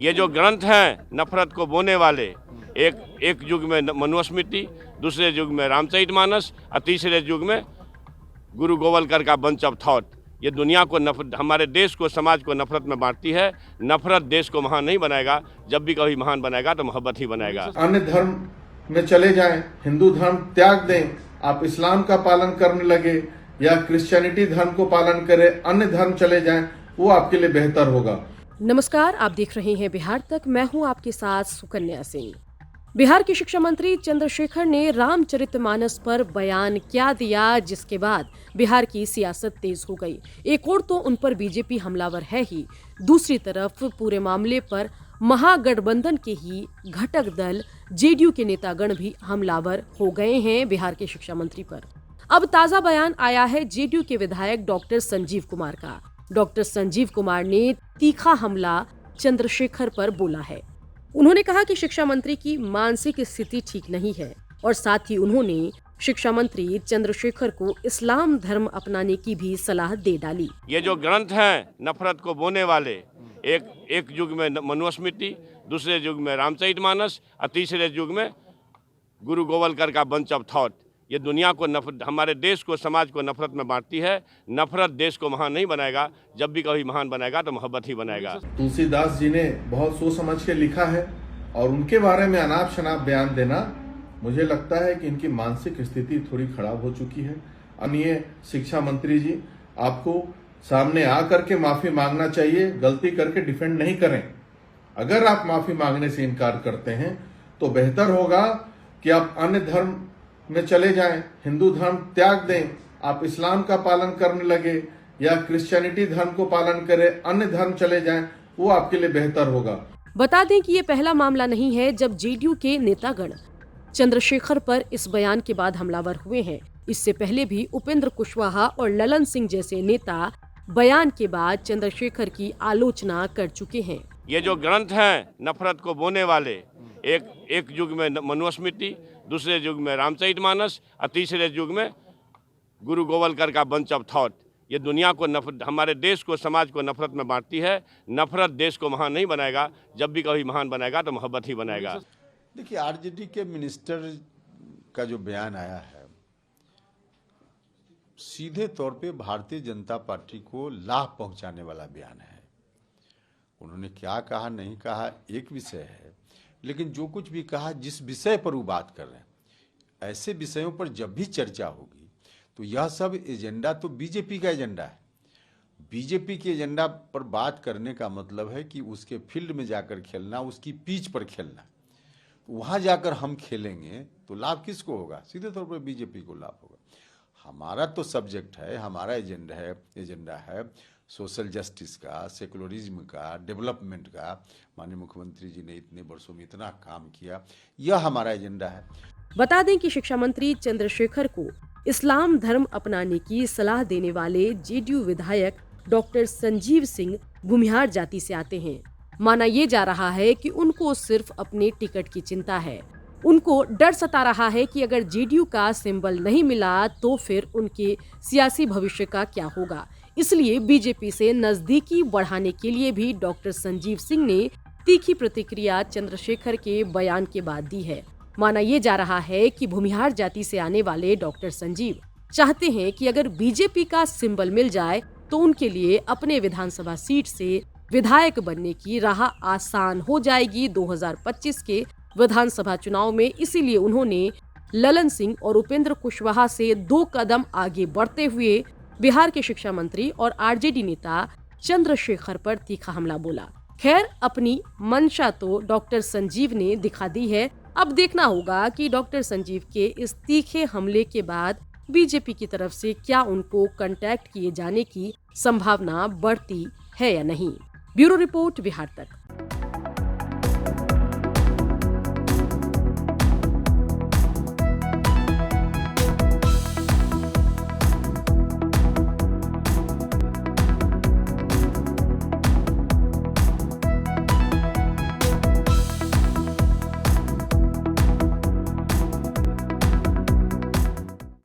ये जो ग्रंथ हैं नफरत को बोने वाले, एक युग में मनुस्मृति, दूसरे युग में रामचरितमानस और तीसरे युग में गुरु गोवलकर का बंच ऑफ थॉट, ये दुनिया को हमारे देश को, समाज को नफरत में बांटती है। नफरत देश को महान नहीं बनाएगा, जब भी कभी महान बनाएगा तो मोहब्बत ही बनाएगा। अन्य धर्म में चले जाएं, हिंदू धर्म त्याग दें, आप इस्लाम का पालन करने लगे या क्रिश्चियनिटी धर्म को पालन करें, अन्य धर्म चले जाएं, वो आपके लिए बेहतर होगा। नमस्कार, आप देख रहे हैं बिहार तक। मैं हूं आपके साथ सुकन्या सिंह। बिहार के शिक्षा मंत्री चंद्रशेखर ने रामचरितमानस पर बयान क्या दिया, जिसके बाद बिहार की सियासत तेज हो गई। एक ओर तो उन पर बीजेपी हमलावर है ही, दूसरी तरफ पूरे मामले पर महागठबंधन के ही घटक दल जेडीयू के नेतागण भी हमलावर हो गए हैं बिहार के शिक्षा मंत्री पर। अब ताजा बयान आया है जेडीयू के विधायक डॉक्टर संजीव कुमार का। डॉक्टर संजीव कुमार ने तीखा हमला चंद्रशेखर पर बोला है। उन्होंने कहा कि शिक्षा मंत्री की मानसिक स्थिति ठीक नहीं है और साथ ही उन्होंने शिक्षा मंत्री चंद्रशेखर को इस्लाम धर्म अपनाने की भी सलाह दे डाली। ये जो ग्रंथ हैं नफरत को बोने वाले, एक युग में मनुस्मृति, दूसरे युग में रामचरितमानस और तीसरे युग में गुरु गोवलकर का बंच ऑफ थॉट, ये दुनिया को हमारे देश को, समाज को नफरत में बांटती है। नफरत देश को महान नहीं बनाएगा, जब भी कभी महान बनाएगा तो मोहब्बत ही बनाएगा। तुलसीदास जी ने बहुत सोच समझ के लिखा है और उनके बारे में अनाप शनाप बयान देना, मुझे लगता है कि इनकी मानसिक स्थिति थोड़ी खराब हो चुकी है। माननीय शिक्षा मंत्री जी, आपको सामने आकर के माफी मांगना चाहिए, गलती करके डिफेंड नहीं करें। अगर आप माफी मांगने से इनकार करते हैं तो बेहतर होगा कि आप अन्य धर्म में चले जाएं, हिंदू धर्म त्याग दें, आप इस्लाम का पालन करने लगे या क्रिश्चियनिटी धर्म को पालन करें, अन्य धर्म चले जाएं, वो आपके लिए बेहतर होगा। बता दें कि ये पहला मामला नहीं है जब जेडीयू के नेतागण चंद्रशेखर पर इस बयान के बाद हमलावर हुए हैं। इससे पहले भी उपेंद्र कुशवाहा और ललन सिंह जैसे नेता बयान के बाद चंद्रशेखर की आलोचना कर चुके हैं। ये जो ग्रंथ हैं नफरत को बोने वाले, एक युग में मनुस्मृति, दूसरे युग में रामचरितमानस और तीसरे युग में गुरु गोवलकर का बंच ऑफ थॉट, ये दुनिया को हमारे देश को, समाज को नफरत में बांटती है। नफरत देश को महान नहीं बनाएगा, जब भी कभी महान बनाएगा तो मोहब्बत ही बनाएगा। देखिए, आरजेडी के मिनिस्टर का जो बयान आया है, सीधे तौर पे भारतीय जनता पार्टी को लाभ पहुंचाने वाला बयान है। उन्होंने क्या कहा नहीं कहा एक विषय है, लेकिन जो कुछ भी कहा, जिस विषय पर वो बात कर रहे हैं, ऐसे विषयों पर जब भी चर्चा होगी तो यह सब एजेंडा तो बीजेपी का एजेंडा है। बीजेपी के एजेंडा पर बात करने का मतलब है कि उसके फील्ड में जाकर खेलना, उसकी पिच पर खेलना। वहां जाकर हम खेलेंगे तो लाभ किसको होगा? सीधे तौर पर बीजेपी को लाभ होगा। हमारा तो सब्जेक्ट है, हमारा एजेंडा है सोशल जस्टिस का, सेकुलरिज्म का, डेवलपमेंट का। माननीय मुख्यमंत्री जी ने इतने वर्षों में इतना काम किया, यह हमारा एजेंडा है। बता दें कि शिक्षा मंत्री चंद्रशेखर को इस्लाम धर्म अपनाने की सलाह देने वाले जेडीयू विधायक डॉक्टर संजीव सिंह भूमिहार जाति से आते हैं। माना ये जा रहा है कि उनको सिर्फ अपने टिकट की चिंता है। उनको डर सता रहा है कि अगर जेडीयू का सिंबल नहीं मिला तो फिर उनके सियासी भविष्य का क्या होगा। इसलिए बीजेपी से नजदीकी बढ़ाने के लिए भी डॉक्टर संजीव सिंह ने तीखी प्रतिक्रिया चंद्रशेखर के बयान के बाद दी है। माना ये जा रहा है कि भूमिहार जाति से आने वाले डॉक्टर संजीव चाहते हैं कि अगर बीजेपी का सिंबल मिल जाए तो उनके लिए अपने विधानसभा सीट से विधायक बनने की राह आसान हो जाएगी 2025 के विधानसभा चुनाव में। इसीलिए उन्होंने ललन सिंह और उपेंद्र कुशवाहा से 2 कदम आगे बढ़ते हुए बिहार के शिक्षा मंत्री और आरजेडी नेता चंद्रशेखर पर तीखा हमला बोला। खैर, अपनी मंशा तो डॉक्टर संजीव ने दिखा दी है। अब देखना होगा कि डॉक्टर संजीव के इस तीखे हमले के बाद बीजेपी की तरफ से क्या उनको कांटेक्ट किए जाने की संभावना बढ़ती है या नहीं। ब्यूरो रिपोर्ट, बिहार तक।